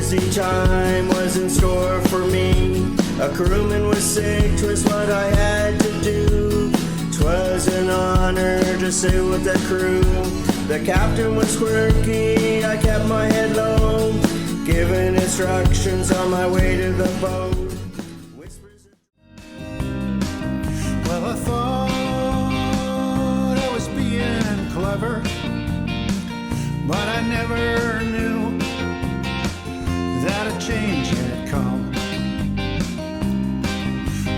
busy time was in store for me. A crewman was sick, 'twas what I had to do. 'Twas an honor to sail with the crew. The captain was quirky, I kept my head low, giving instructions on my way to the boat. Well, I thought I was being clever, but I never knew that a change had come.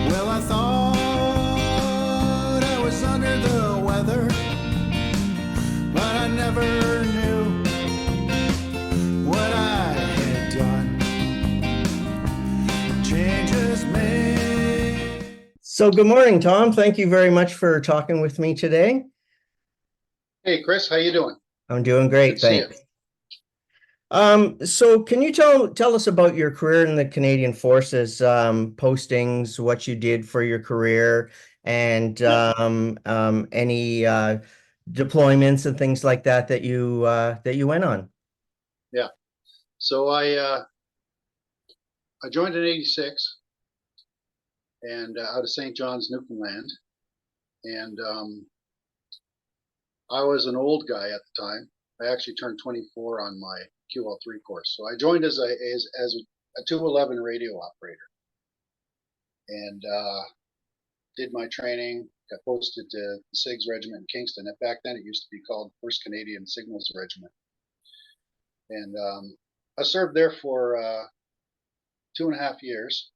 Well, I thought I was under the weather, but I never knew what I had done. Changes made. So good morning, Tom. Thank you very much for talking with me today. Hey, Chris, how you doing? I'm doing great, Good to see you. thanks. So can you tell us about your career in the Canadian Forces, postings, what you did for your career, and any deployments and things like that that you went on? Yeah. So I joined in '86 and out of St. John's, Newfoundland, and I was an old guy at the time. I actually turned 24 on my QL3 course. So I joined as a 211 radio operator, and did my training. Got posted to the SIGS Regiment in Kingston. And back then, it used to be called 1st Canadian Signals Regiment, and I served there for 2.5 years.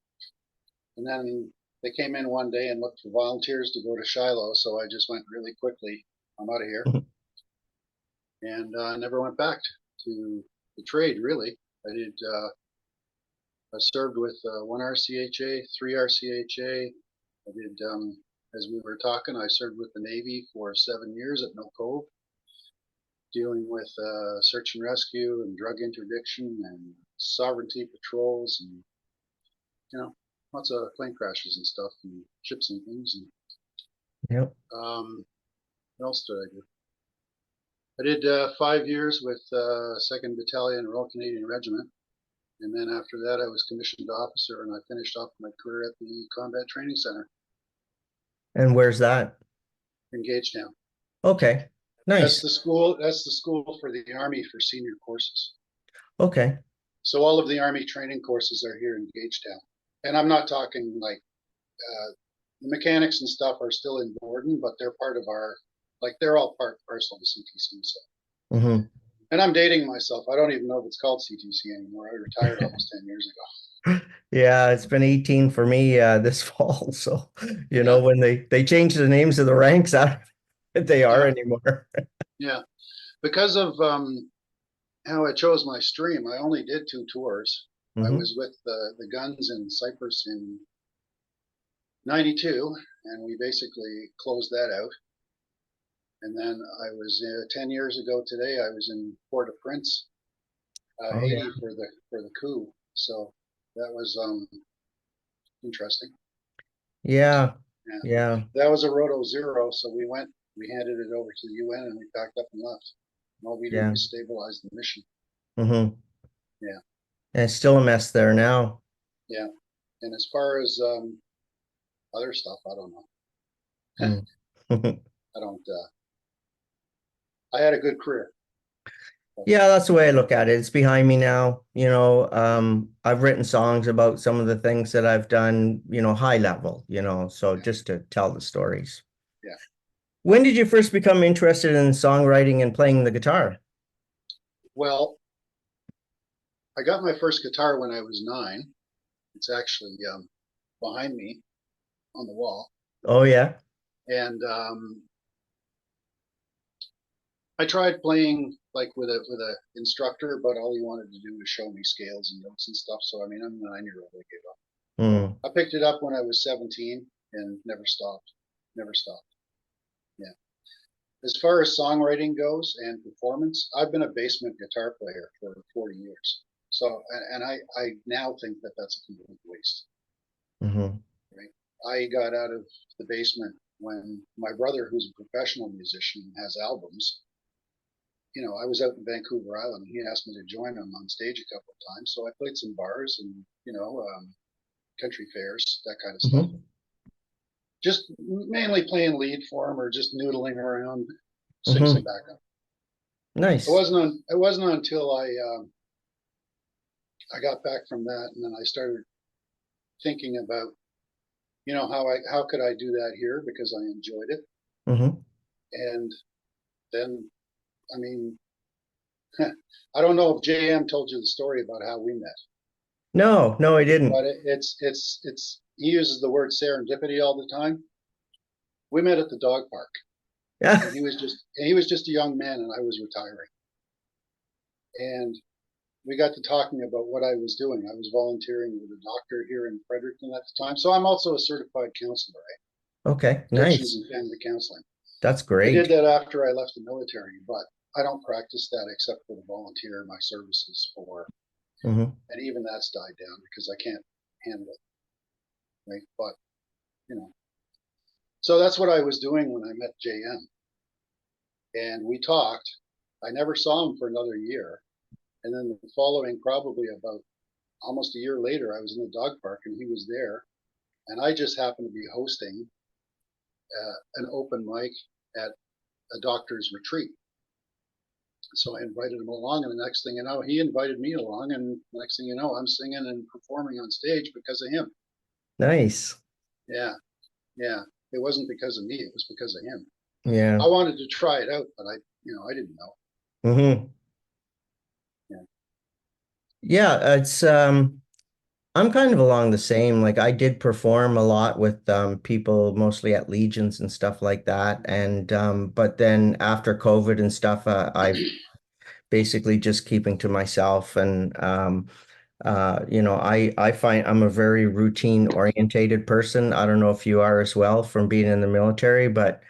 And then they came in one day and looked for volunteers to go to Shiloh. So I just went really quickly. I'm out of here. And never went back to the trade, really. I served with 1 RCHA, 3 RCHA. I did, as we were talking, I served with the Navy for 7 years at No Cove, dealing with search and rescue and drug interdiction and sovereignty patrols and, lots of plane crashes and stuff and ships and things. And Yep. what else did I do? I did 5 years with 2nd Battalion Royal Canadian Regiment, and then after that I was commissioned officer, and I finished off my career at the Combat Training Center And where's that? in Gagetown. Okay, That's nice. the school. That's the school for the Army for senior courses. Okay. So all of the Army training courses are here in Gagetown, and I'm not talking like the mechanics and stuff are still in Borden, but they're part of our, like they're all part parcel of the CTC. So. Mm-hmm. And I'm dating myself. I don't even know if it's called CTC anymore. I retired almost 10 years ago. Yeah, it's been 18 for me this fall. So, when they change the names of the ranks, I don't think they are anymore. Yeah. Because of how I chose my stream, I only did 2 tours. I was with the guns in Cyprus in '92, and we basically closed that out. And then I was 10 years ago today, I was in Port-au-Prince, Haiti for the coup. So that was interesting. Yeah. That was a Roto Zero, so we handed it over to the UN, and we packed up and left. And all we did was stabilize the mission. Mm-hmm. Yeah. And it's still a mess there now. Yeah. And as far as other stuff, I don't know. I don't. I had a good career. Yeah, that's the way I look at it. It's behind me now. I've written songs about some of the things that I've done, high level, so just to tell the stories. Yeah. When did you first become interested in songwriting and playing the guitar? Well, I got my first guitar when I was 9. It's actually behind me on the wall. Oh, yeah. And I tried playing like with a instructor, but all he wanted to do was show me scales and notes and stuff. So I'm a 9-year-old. I gave up. I picked it up when I was 17 and never stopped. Yeah. As far as songwriting goes and performance, I've been a basement guitar player for 40 years. So, and I now think that that's a complete waste. Right? I got out of the basement when my brother, who's a professional musician, has albums. I was out in Vancouver Island. He asked me to join him on stage a couple of times, so I played some bars and country fairs, that kind of stuff. Hmm. Just mainly playing lead for him or just noodling around, sing some Hmm. backup. Nice. It wasn't until I got back from that, and then I started thinking about how could I do that here because I enjoyed it, Hmm. and then I mean I don't know if JM told you the story about how we met, No, no, I didn't. but it's he uses the word serendipity all the time. We met at the dog park, Yeah. and he was just a young man, and I was retiring, and we got to talking about what I was doing. I was volunteering with a doctor here in Fredericton at the time, so I'm also a certified counselor, Okay, addictions nice. and family counseling. That's I did great. that after I left the military, but I don't practice that except for the volunteer my services for, Hmm. and even that's died down because I can't handle it, right? But you know, so that's what I was doing when I met JM, and we talked. I never saw him for another year, and then the following, probably about almost a year later, I was in the dog park and he was there, and I just happened to be hosting an open mic at a doctor's retreat. So I invited him along, and the next thing you know, he invited me along, and next thing you know, I'm singing and performing on stage because of him. Nice. Yeah, yeah. It wasn't because of me; it was because of him. Yeah. I wanted to try it out, but I didn't know. Hmm. Yeah. Yeah, I'm kind of along the same. Like I did perform a lot with people mostly at Legions and stuff like that. And but then after COVID and stuff, I've basically just keeping to myself and I find I'm a very routine orientated person. I don't know if you are as well from being in the military, but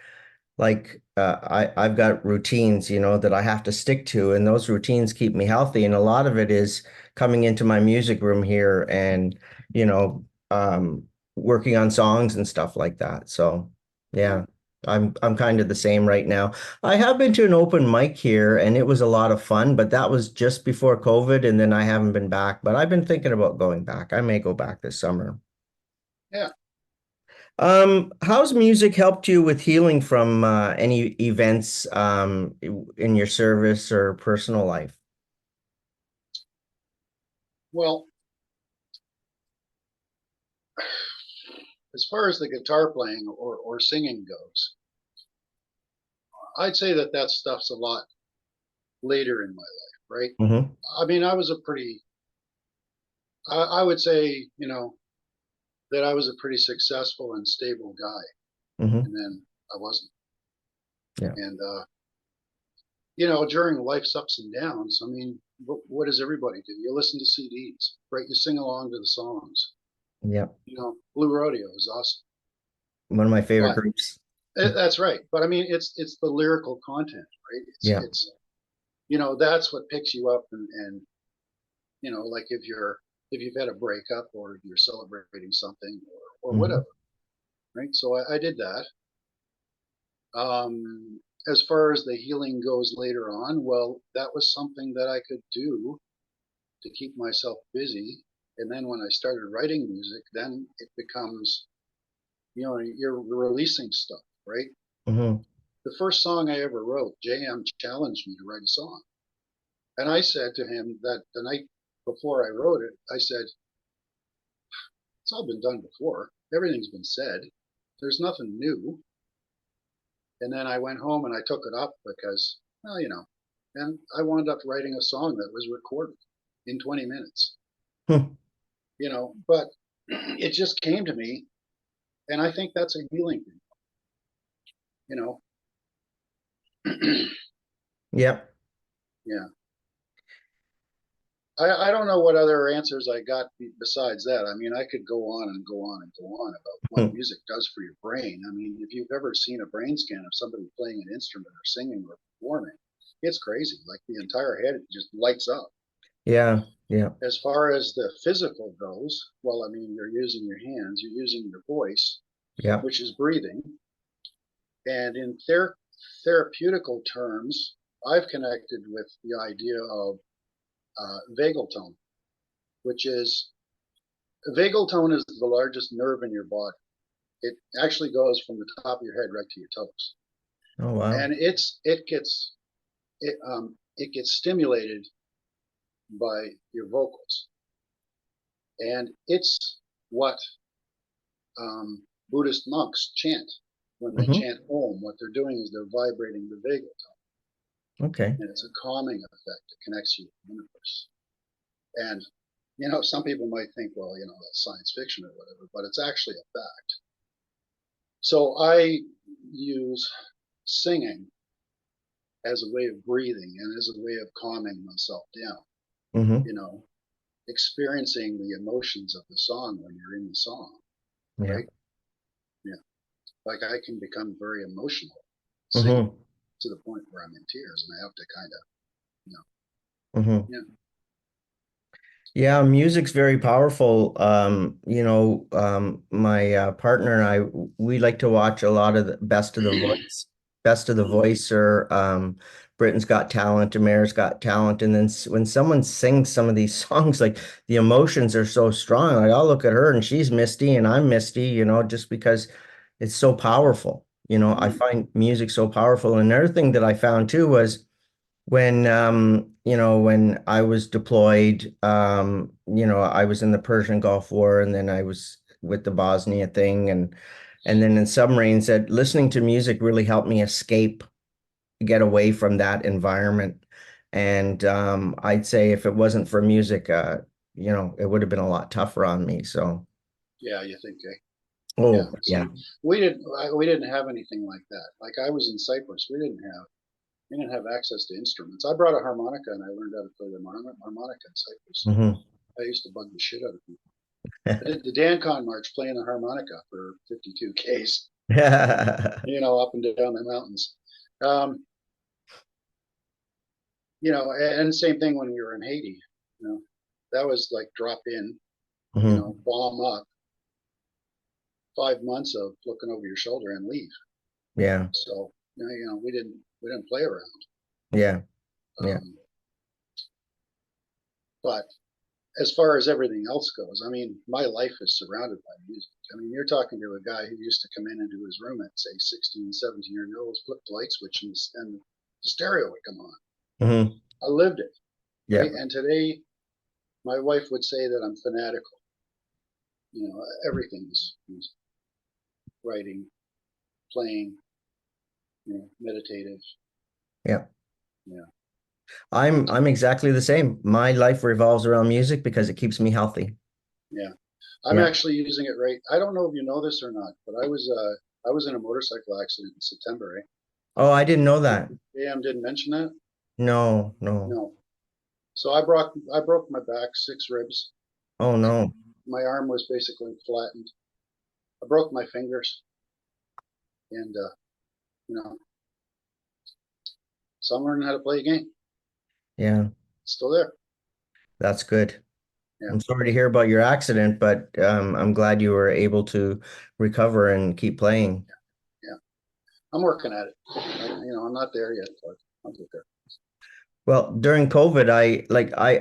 like I've got routines, that I have to stick to, and those routines keep me healthy. And a lot of it is coming into my music room here and, you know, um, working on songs and stuff like that. So Yeah. yeah, I'm kind of the same right now. I have been to an open mic here and it was a lot of fun, but that was just before COVID, and then I haven't been back, but I've been thinking about going back. I may go back this summer. Yeah. How's music helped you with healing from any events in your service or personal life? Well, as far as the guitar playing or singing goes, I'd say that stuff's a lot later in my life, right? Hmm. I mean, I would say, that I was a pretty successful and stable guy, Hmm. and then I wasn't. Yeah. And during life's ups and downs, I mean, what does everybody do? You listen to CDs, right? You sing along to the songs. Yeah. Blue Rodeo is awesome, One of my favorite but groups. that's right. But I mean, it's the lyrical content, right? It's Yeah. it's that's what picks you up, and like if you've had a breakup or you're celebrating something or Hmm. whatever, right? So I did that. As far as the healing goes later on, well, that was something that I could do to keep myself busy. And then when I started writing music, then it becomes, you're releasing stuff, right? Hmm. The first song I ever wrote, JM challenged me to write a song. And I said to him that the night before I wrote it, I said, it's all been done before. Everything's been said. There's nothing new. And then I went home and I took it up because, well, and I wound up writing a song that was recorded in 20 minutes, but it just came to me. And I think that's a healing thing, you know? Yep. Yeah. I don't know what other answers I got besides that. I mean, I could go on and go on and go on about what music does for your brain. I mean, if you've ever seen a brain scan of somebody playing an instrument or singing or performing, it's crazy. Like the entire head just lights up. Yeah. Yeah. As far as the physical goes, well, I mean, you're using your hands, you're using your voice, Yeah. which is breathing. And in therapeutical terms, I've connected with the idea of vagal tone, which is vagal tone is the largest nerve in your body. It actually goes from the top of your head right to your toes, Oh, wow. and it gets stimulated by your vocals, and it's what Buddhist monks chant when they Hmm. chant Om. What they're doing is they're vibrating the vagal tone, Okay. and it's a calming effect that connects you to the universe. And some people might think, well, that's science fiction or whatever, but it's actually a fact. So I use singing as a way of breathing and as a way of calming myself down. Hmm. Experiencing the emotions of the song when you're in the song, Yeah. right? Yeah. Like I can become very emotional singing Hmm. to the point where I'm in tears and I have to kind of, Hmm. yeah. Yeah, music's very powerful. My partner and I, we like to watch a lot of the Best of the Mhm. Voice, or Britain's Got Talent, America's Got Talent. And then when someone sings some of these songs, like the emotions are so strong. Like I'll look at her and she's misty and I'm misty, just because it's so powerful. I Mhm. find music so powerful. And another thing that I found too was when I was deployed, I was in the Persian Gulf War, and then I was with the Bosnia thing, and then in submarines, that listening to music really helped me escape, get away from that environment. And I'd say if it wasn't for music, it would have been a lot tougher on me. So, Yeah, you think, yeah. oh yeah. See, we didn't have anything like that. Like I was in Cyprus, we didn't have access to instruments. I brought a harmonica and I learned how to play the harmonica in Cyprus. Hmm. I used to bug the shit out of people. I did the Dancon March playing the harmonica for 52 Ks, up and down the mountains. Um, and same thing when we were in Haiti. That was like drop in, Hmm. bomb up, 5 months of looking over your shoulder and leave. Yeah, So, we didn't play around. yeah, yeah. Um, but as far as everything else goes, I mean, my life is surrounded by music. I mean, you're talking to a guy who used to come in into his room at, say, 16, 17 years old, flip the light switch, and the stereo would come on. Hmm. I lived it, Yeah, right? And today, my wife would say that I'm fanatical. Everything is music, writing, playing, meditative. yeah. Yeah, I'm exactly the same. My life revolves around music because it keeps me healthy. yeah. I'm Yeah. actually using it right. I don't know if you know this or not, but I was in a motorcycle accident in September. Oh, I didn't know that. AM didn't mention that. No, no. No. So I broke my back, 6 ribs, Oh, and no. my arm was basically flattened. I broke my fingers, and you know, so I'm learning how to play a game. Yeah, It's still there. that's good. Yeah, I'm sorry to hear about your accident, but I'm glad you were able to recover and keep playing. yeah. I'm working at it. I'm not there yet, but I'll get there. Well, during COVID,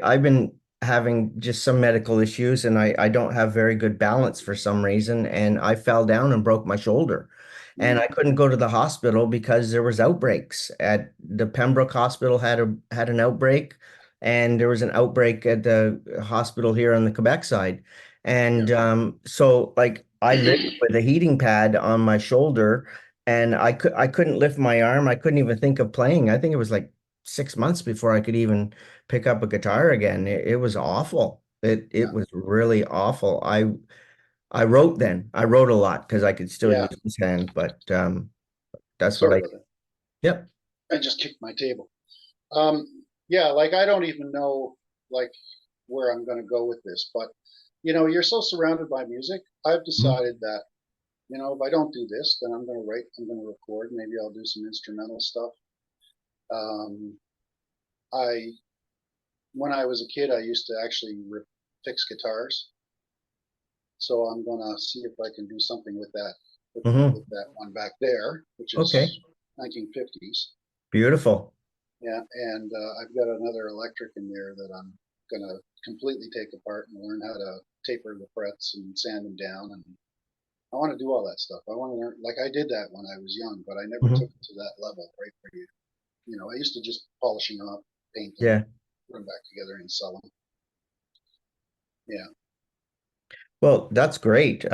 I've been having just some medical issues, and I don't have very good balance for some reason, and I fell down and broke my shoulder. And Mm, I couldn't go to the hospital because there was outbreaks. At the Pembroke Hospital had an outbreak, and there was an outbreak at the hospital here on the Quebec side. yeah, And so like I lived with a heating pad on my shoulder, and I couldn't lift my arm. I couldn't even think of playing. I think it was like 6 months before I could even pick up a guitar again. It was awful. It yeah, was really awful. I wrote then. I wrote a lot because I could still yeah. use this hand, but that's what Sorry I about that. yep. I just kicked my table. Yeah, like I don't even know like where I'm going to go with this, but you're so surrounded by music. I've Mhm. decided that if I don't do this, then I'm going to write, I'm going to record, maybe I'll do some instrumental stuff. Um, I When I was a kid, I used to actually fix guitars, so I'm going to see if I can do something with that with Mhm. that one back there, which Okay. is 1950s. Beautiful. Yeah, and I've got another electric in there that I'm gonna completely take apart and learn how to taper the frets and sand them down. And I want to do all that stuff. I want to learn, like I did that when I was young, but I never Mhm. took it to that level, right? Where I used to just polishing off, paint them, Yeah. put them back together and sell them. Yeah. Well, that's great.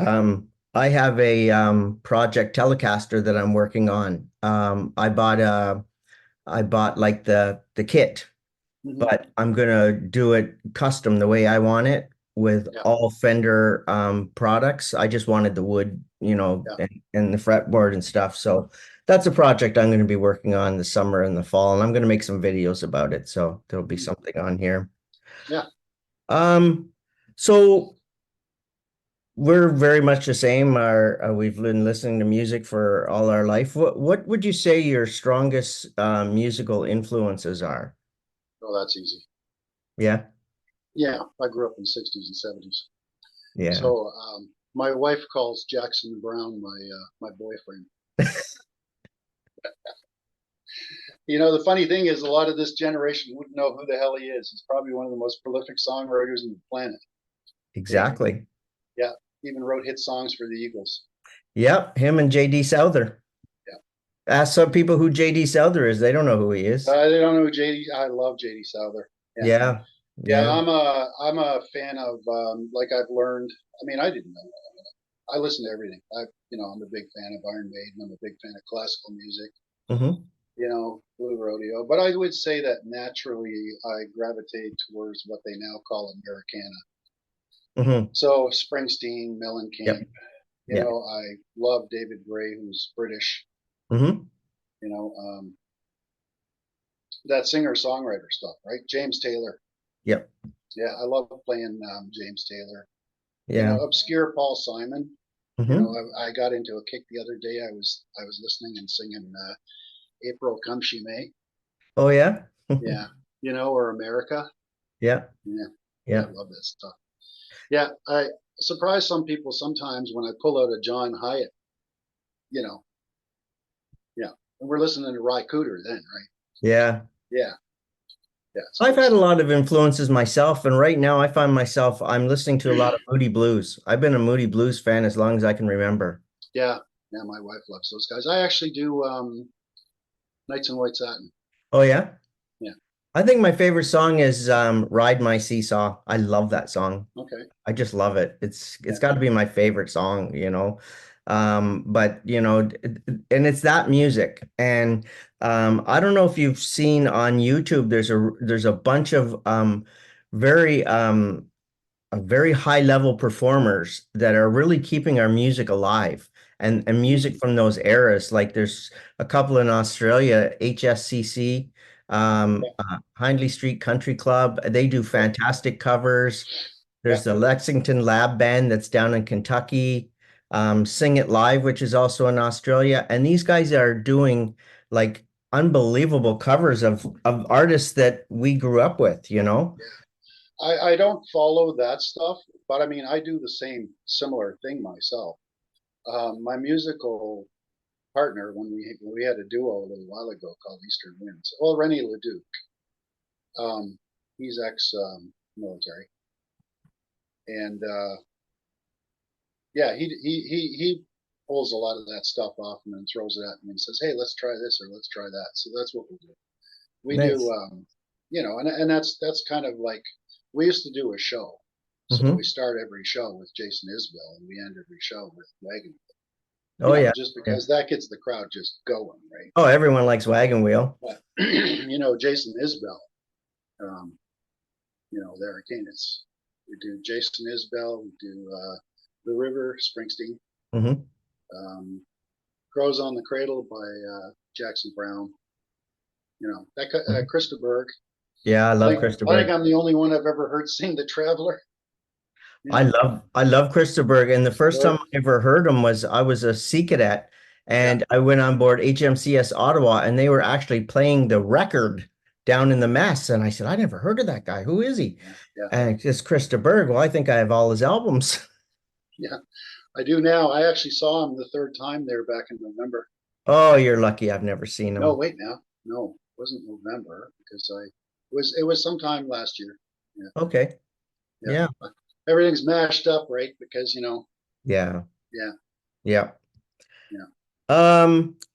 I have a project Telecaster that I'm working on. I bought like the kit, Hmm. but I'm gonna do it custom the way I want it with Yeah. all Fender products. I just wanted the wood, Yeah. and the fretboard and stuff. So that's a project I'm going to be working on the summer and the fall, and I'm going to make some videos about it. So there'll be Mhm. something on here. Yeah. Um, so we're very much the same. We've been listening to music for all our life. What would you say your strongest musical influences are? Oh, that's easy. Yeah, Yeah. I grew up in the 60s and 70s. yeah, So my wife calls Jackson Brown my boyfriend. The funny thing is, a lot of this generation wouldn't know who the hell he is. He's probably one of the most prolific songwriters on the planet. exactly. Yeah, even wrote hit songs for the Eagles. Yep, him and JD Souther. Yeah, Ask some people who JD Souther is. They don't know who he is. they don't know who JD. I love JD Souther. Yeah, Yeah, yeah. yeah. I'm a fan of like I've learned. I mean, I didn't know. I listen to everything. I'm a big fan of Iron Maiden. I'm a big fan of classical music. Hmm. Blue rodeo. But I would say that naturally I gravitate towards what they now call Americana. Hmm. So Springsteen, Mellencamp. Yep. Yeah. I love David Gray, who's British. Hmm. You know, that singer-songwriter stuff, right? James Taylor. Yep. Yeah, I love playing James Taylor. Yeah. Obscure Paul Simon. Hmm. I got into a kick the other day. I was listening and singing "April Come She May." Oh yeah. Yeah, or America. Yeah. Yeah, yeah, Yeah. I love that stuff. Yeah, I surprise some people sometimes when I pull out a John Hyatt. You know, yeah, and we're listening to Ry Cooder then, right? Yeah. Yeah, yeah, it's I've good had a stuff. lot of influences myself, and right now I find myself I'm listening to a lot of Moody Blues. I've been a Moody Blues fan as long as I can remember. Yeah, yeah, my wife loves those guys. I actually do Nights in White Satin. Oh yeah. Yeah. I think my favorite song is Ride My Seesaw. I love that song. Okay. I just love it. It's Yeah. got to be my favorite song. But and it's that music. And I don't know if you've seen on YouTube, there's a bunch of very very high level performers that are really keeping our music alive and Mhm. music from those eras. Like there's a couple in Australia, HSCC, Yeah. Hindley Street Country Club. They do Yeah. fantastic covers. Yeah. There's the Lexington Lab Band that's down in Kentucky. Sing It Live, which is also in Australia. And these guys are doing like unbelievable covers of artists that we grew up with. I don't follow that stuff, but I mean, I do the same similar thing myself. My musical partner, when we had a duo a little while ago called Eastern Winds. Well, Rennie Leduc. He's ex military, and yeah, he pulls a lot of that stuff off and then throws it at me and says, "Hey, let's try this or let's try that." So that's what we do. We do, Nice. and that's kind of like we used to do a show. So we Hmm. start every show with Jason Isbell and we end every show with Wagon. Oh yeah. Just Yeah. because that gets the crowd just going, right? Oh, everyone likes Wagon Wheel. But Jason Isbell, um, there again, we do Jason Isbell, we do The River, Springsteen, Hmm. um, Crows on the Cradle by Jackson Brown. That Krista Berg. Yeah, I I love think I think Christopher. I'm the only one I've ever heard sing The Traveler. You I know, love I love Christopher. And the first time or I ever heard him was I was a sea cadet yeah, and I went on board HMCS Ottawa and they were actually playing the record down in the mess. And I said, I never heard of that guy. Who is he? yeah, yeah, And it's Christopher. Well, I think I have all his albums. yeah. I do now. I actually saw him the third time there back in November. Oh, you're lucky I've never seen No, him. wait now. No. wasn't November because it was sometime last year. Yeah. Okay. Yeah. Yeah. Everything's mashed up, right? Because, Yeah. yeah, Yeah. yeah.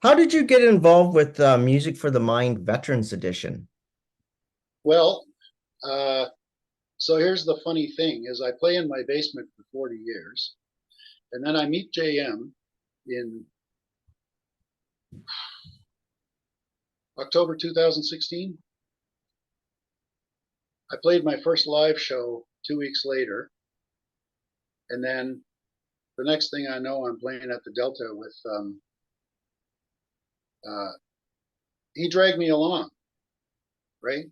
How did you get involved with Music for the Mind Veterans Edition? Well, so here's the funny thing is I play in my basement for 40 years and then I meet JM in October 2016. I played my first live show 2 weeks later. And then the next thing I know, I'm playing at the Delta with, he dragged me along, right?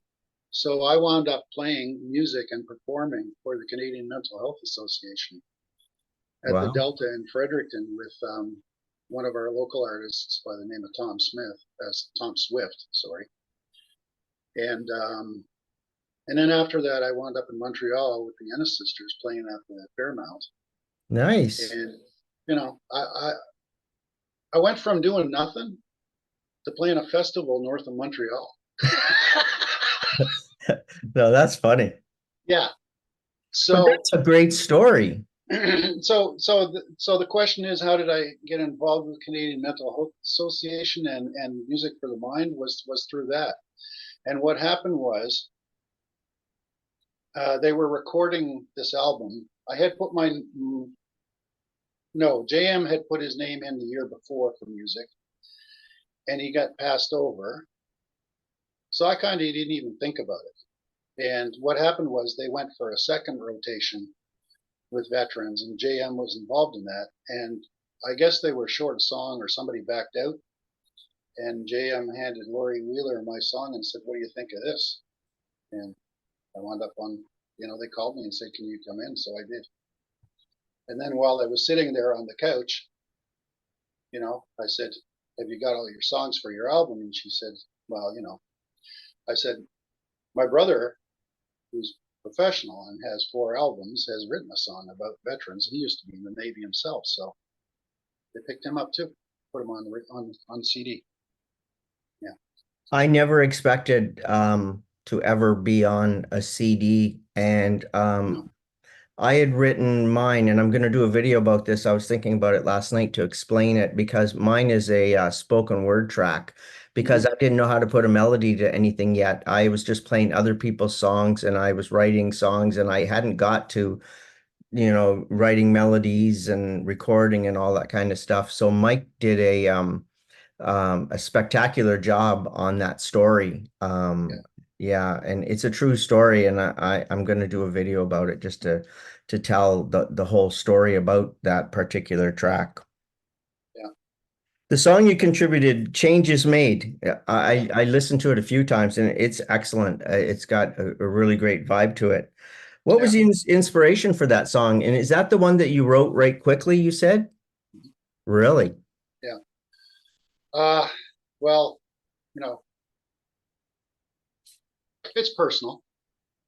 So I wound up playing music and performing for the Canadian Mental Health Association at the Wow. Delta in Fredericton with one of our local artists by the name of Tom Swift, sorry. And then after that, I wound up in Montreal with the Ennis Sisters playing at the Fairmount. Nice. And I went from doing nothing to playing a festival north of Montreal. No, that's funny. Yeah. But So that's a great story. so the question is, how did I get involved with Canadian Mental Health Association and Music for the Mind was through that. And what happened was they were recording this album. I had put JM had put his name in the year before for music, and he got passed over. So I kind of didn't even think about it. And what happened was they went for a second rotation with veterans, and JM was involved in that. And I guess they were short a song or somebody backed out. And JM handed Laurie Wheeler my song and said, "What do you think of this?" And I wound up on, they called me and said, "Can you come in?" So I did. And then while I was sitting there on the couch, I said, "Have you got all your songs for your album?" And she said, "Well, I said, my brother, who's professional and has 4 albums, has written a song about veterans. He used to be in the Navy himself, so they picked him up too, put him on CD." Yeah. I never expected to ever be on a CD, and No. I had written mine, and I'm going to do a video about this. I was thinking about it last night to explain it because mine is a spoken word track because I didn't know how to put a melody to anything yet. I was just playing other people's songs and I was writing songs and I hadn't got to, writing melodies and recording and all that kind of stuff. So Mike did a spectacular job on that story. Yeah. Yeah, and it's a true story, and I'm going to do a video about it just to tell the whole story about that particular track. Yeah. The song you contributed, "Changes Made." I Yeah. I listened to it a few times, and it's excellent. It's got a really great vibe to it. What was Yeah. the inspiration for that song? And is that the one that you wrote right quickly, you said? Really? Yeah. Well, you know, it's personal.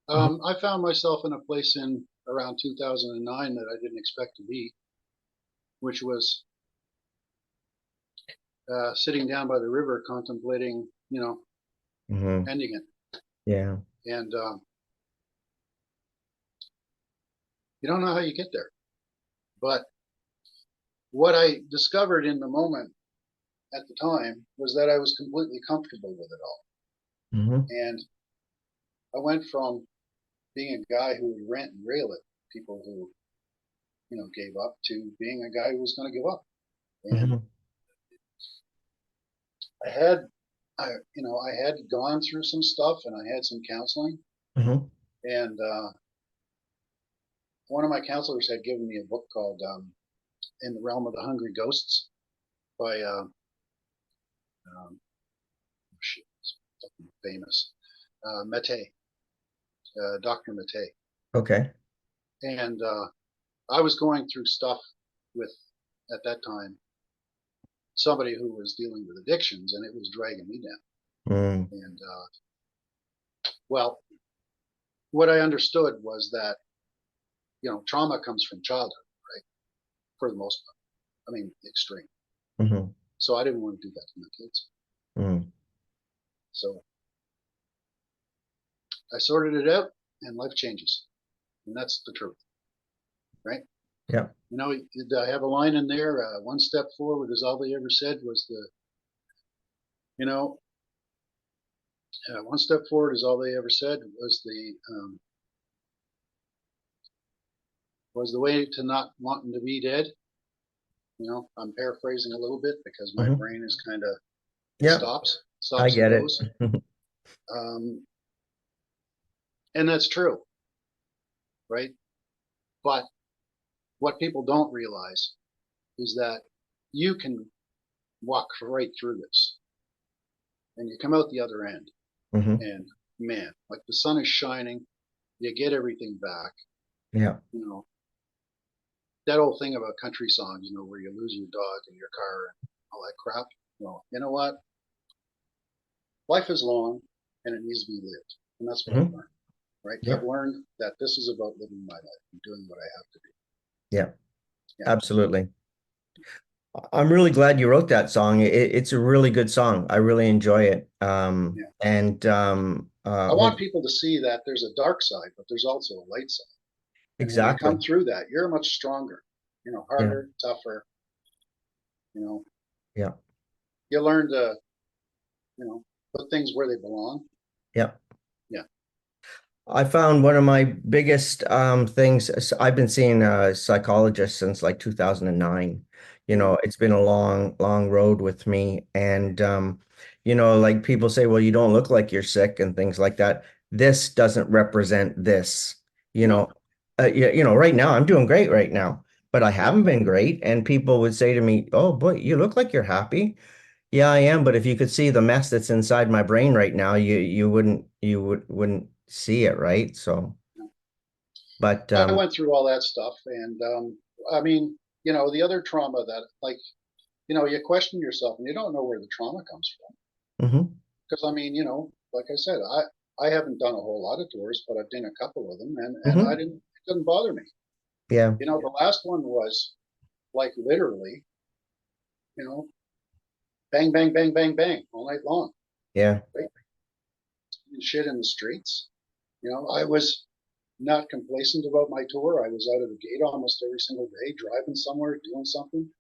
Mhm. I found myself in a place in around 2009 that I didn't expect to be, which was sitting down by the river contemplating, Mhm. ending it. Yeah. And you don't know how you get there. But what I discovered in the moment at the time was that I was completely comfortable with it all. Mhm. And I went from being a guy who would rant and rail at people who, gave up to being a guy who was going to give up. And Mhm. I had, I had gone through some stuff and I had some counseling. Mhm. And one of my counselors had given me a book called "In the Realm of the Hungry Ghosts" by shit, it's famous Mate, Dr. Mate. Okay. And I was going through stuff with, at that time, somebody who was dealing with addictions, and it was dragging me down. Mm. And well, what I understood was that trauma comes from childhood, right? For the most part, I mean, extreme. Mhm. So I didn't want to do that to my kids. Mm. So I sorted it out, and life changes, and that's the truth, right? Yeah. You know, I have a line in there. One step forward is all they ever said was the, you know, one step forward is all they ever said was the way to not wanting to be dead. You know, I'm paraphrasing a little bit because my Hmm. brain is kind of Yeah, stops I and get it. goes. Um, and that's true, right? But what people don't realize is that you can walk right through this and you come out the other end. Hmm. And man, like the sun is shining, you get everything back. Yeah. You know, that old thing about country songs, you know, where you lose your dog in your car and all that crap. Well, you know what? Life is long and it needs to be lived. And that's what I've Hmm. learned, right? Yeah. I've learned that this is about living my life and doing what I have to do. Yeah, Yeah. absolutely. I'm really glad you wrote that song. It's a really good song. I really enjoy it. Yeah. And I hope want people to see that there's a dark side, but there's also a light side. And when you exactly. come through that, you're much stronger, you know, Yeah. harder, tougher, you know, Yeah. you learn to, you know, put things where they belong. Yeah. Yeah. I found one of my biggest things. I've been seeing a psychologist since like 2009. You Mm. know, it's been a long, long road with me. And you know, like people say, well, you don't look like you're sick and things like that. This doesn't represent this. You No. know, yeah, you know, right now I'm doing great right now, but I Yeah. haven't been great. And people would say to me, "Oh boy, you look like you're happy." Yeah, I am, but if you could see the mess that's inside my brain right now, you wouldn't see it, right? So, but I went through all that stuff. And I mean, you know, the other trauma that, like, you know, you question yourself and you don't know where the trauma comes from. mhm, Because I mean, you know, like I said, I haven't done a whole lot of tours, but I've done a couple of them, and I mhm, didn't, it didn't bother me. yeah, You know, the last one was like literally, you know, bang, bang, bang, bang, bang all night long, yeah, right? And shit in the streets. You know, I was not complacent about my tour. I was out of the gate almost every single day, driving somewhere, doing something.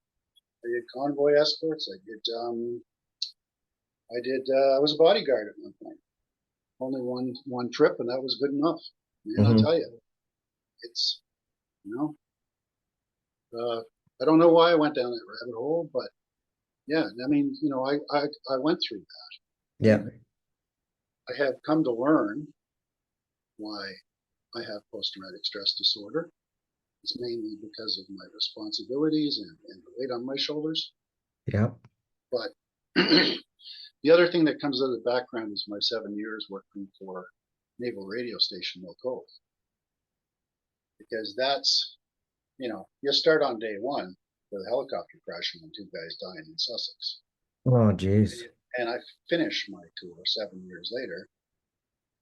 I did convoy escorts. I was a bodyguard at one point. Only one trip, and that was good enough. Man, I mhm, tell you, it's, you know, I don't know why I went down that rabbit hole, but yeah, I mean, you know, I went through that, yeah, and I have come to learn why I have post-traumatic stress disorder. It's mainly because of my responsibilities and the weight on my shoulders. yeah, But the other thing that comes out of the background is my 7 years working for Naval Radio Station Mill Cove, because that's, you know, you start on day one with a helicopter crashing and two guys dying in Sussex. oh, geez, And I finished my tour 7 years later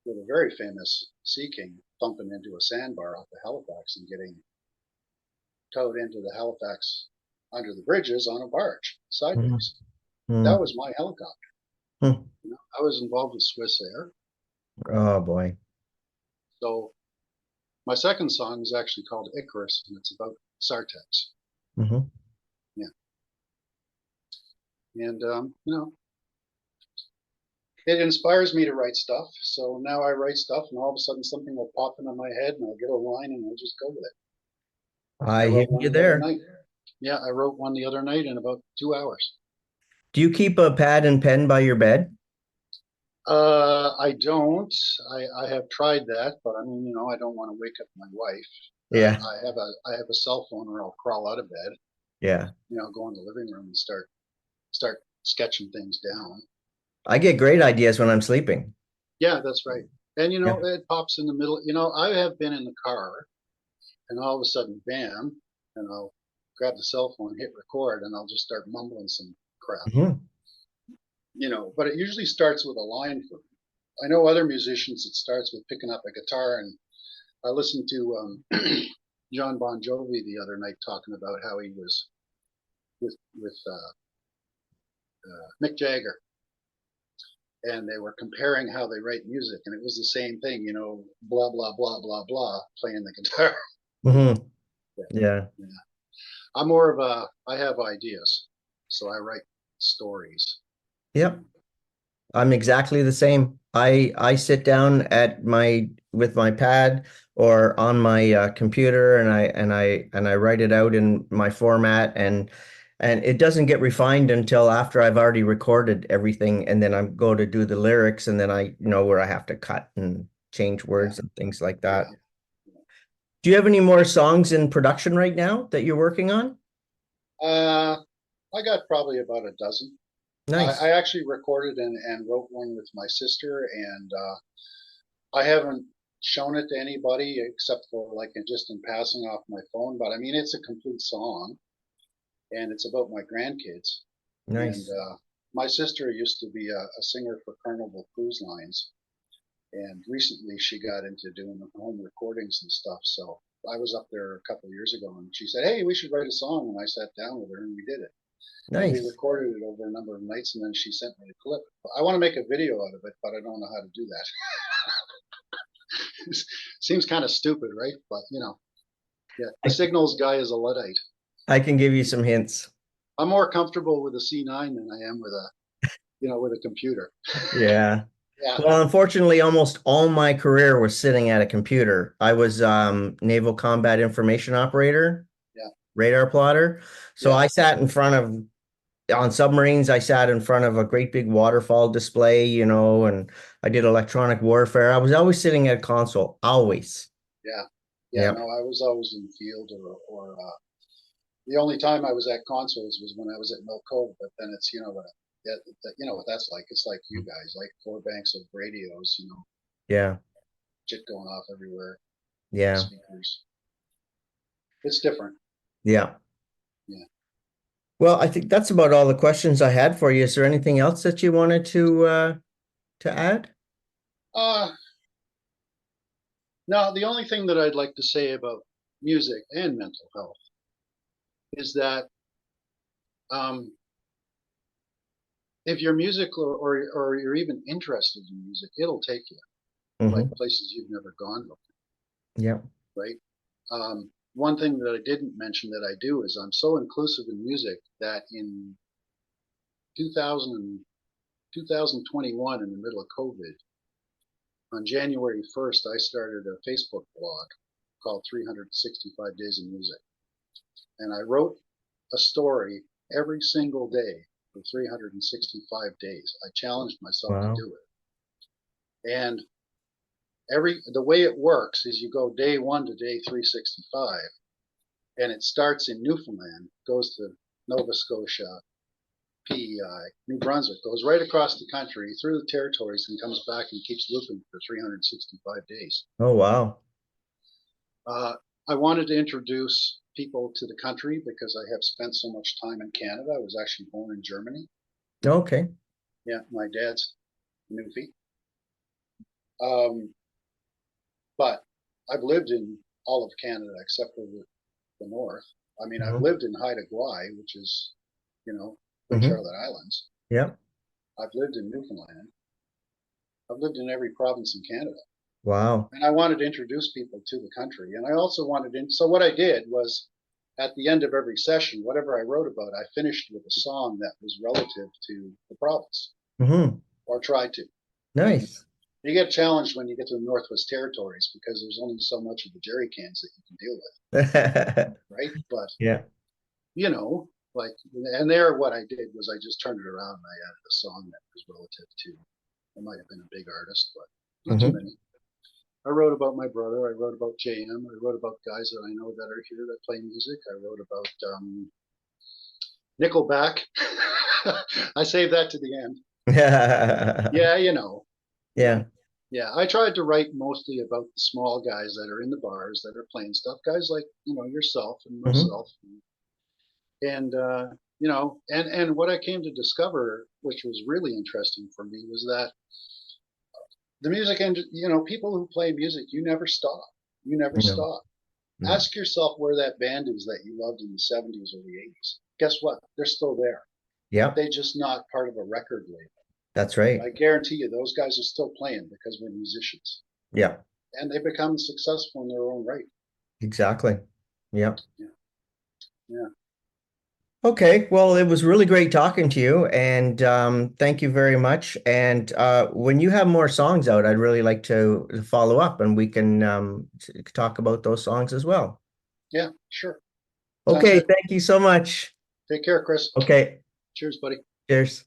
with a very famous Sea King thumping into a sandbar off the Halifax and getting towed into the Halifax under the bridges on a barge mhm, sideways. That mhm, was my helicopter. mhm. You know, I was involved with Swiss Air. Oh boy, So my second song is actually called Icarus, and it's about Sartex. mhm. Yeah. And, you know, it inspires me to write stuff. So now I write stuff, and all of a sudden something will pop into my head, and I'll get a line, and I'll just go with it. I I hear wrote one you the other there. night. Yeah, I wrote one the other night in about 2 hours. Do you keep a pad and pen by your bed? I don't. I have tried that, but I mean, you know, I don't want to wake up my wife. Yeah, I have a cell phone, or I'll crawl out of bed. yeah. You know, go in the living room and start sketching things down. I get great ideas when I'm sleeping. Yeah, that's right. And you Yeah. know, it pops in the middle. You know, I have been in the car, and all of a sudden, bam, and I'll grab the cell phone, hit record, and I'll just start mumbling some crap. Mhm. You know, but it usually starts with a line for me. I know other musicians, it starts with picking up a guitar, and I listened to John Bon Jovi the other night talking about how he was with Mick Jagger, and they were comparing how they write music, and it was the same thing, blah blah blah blah blah, playing the guitar. Hmm. Yeah, Yeah. yeah. I'm more of I have ideas, so I write stories. Yep. I'm exactly the same. I sit down at my with my pad or on my computer, and I write it out in my format, and it doesn't get refined until after I've already recorded everything, and then I go to do the lyrics, and then I know where I have to cut and change Yeah, words and things like yeah. that. Do you have any more songs in production right now that you're working on? Uh, I got probably about a dozen. I Nice. actually recorded and wrote one with my sister, and I haven't shown it to anybody except for like just in passing off my phone. But I mean, it's a complete song, and it's about my grandkids. And Nice. my sister used to be a singer for Carnival Cruise Lines, and recently she got into doing home recordings and stuff. So I was up there a couple of years ago, and she said, "Hey, we should write a song." And I sat down with her, and we did it. And we Nice. recorded it over a number of nights, and then she sent me a clip. I want to make a video out of it, but I don't know how to do that. Seems kind of stupid, right? But yeah, the I, Signals guy is a Luddite. I can give you some hints. I'm more comfortable with a C9 than I am with a computer. Yeah. Yeah, Well, unfortunately, almost all my career was sitting at a computer. I was naval combat information operator, yeah, radar plotter. So yeah, I sat in front of on submarines, I sat in front of a great big waterfall display, and I did electronic warfare. I was always sitting at a console, always. yeah, yeah. Yep. No, I was always in the field, or the only time I was at consoles was when I was at Mill Cove. But then it's yeah, you know what that's like. It's like you guys, like 4 banks of radios, Yeah. shit going off everywhere, Yeah. speakers. It's different. Yeah. Yeah. Well, I think that's about all the questions I had for you. Is there anything else that you wanted to add? Uh, Now, the only thing that I'd like to say about music and mental health is that um, if you're musical or you're even interested in music, it'll take you like Hmm. places you've never gone before, Yeah. right? One thing that I didn't mention that I do is I'm so inclusive in music that in 2000, 2021, in the middle of COVID, on January 1st, I started a Facebook blog called 365 Days of Music. And I wrote a story every single day for 365 days. I challenged myself to Wow. do it. And the way it works is you go day 1 to day 365, and it starts in Newfoundland, goes to Nova Scotia, PEI, New Brunswick, goes right across the country through the territories and comes back and keeps looping for 365 days. Oh, wow. I wanted to introduce people to the country because I have spent so much time in Canada. I was actually born in Germany. Okay. Yeah, my dad's Newfie. But I've lived in all of Canada except for the north. I mean, I've Hmm. lived in Haida Gwaii, which is, Prince Hmm. Charlotte Islands. Yeah. I've lived in Newfoundland. I've lived in every province in Canada. Wow. And I wanted to introduce people to the country. And I also so what I did was at the end of every session, whatever I wrote about, I finished with a song that was relative to the province, Hmm. or tried to. Nice. You get challenged when you get to the Northwest Territories because there's only so much of the jerry cans that you can deal with, right? But Yeah. you know, like, and there, what I did was I just turned it around and I added a song that was relative to. It might have been a big artist, but not too Hmm. many. I wrote about my brother. I wrote about JM. I wrote about guys that I know that are here that play music. I wrote about Nickelback. I saved that to the end. Yeah, Yeah. yeah. I tried to write mostly about the small guys that are in the bars that are playing stuff. Guys like yourself and Hmm. myself, and and what I came to discover, which was really interesting for me, was that the music and people who play music, you never stop. You never No. stop. No. Ask yourself where that band is that you loved in the 70s or the 80s. Guess what? They're still there. Yep. They're just not part of a record label. That's right. I guarantee you those guys are still playing because we're musicians. Yeah, And they become successful in their own right. exactly. Yeah. Yeah. Yeah. Okay, well, it was really great talking to you, and thank you very much. And when you have more songs out, I'd really like to follow up, and we can talk about those songs as well. Yeah, sure. Sounds Okay, good. thank you so much. Take care, Chris. Okay, Cheers, buddy. cheers.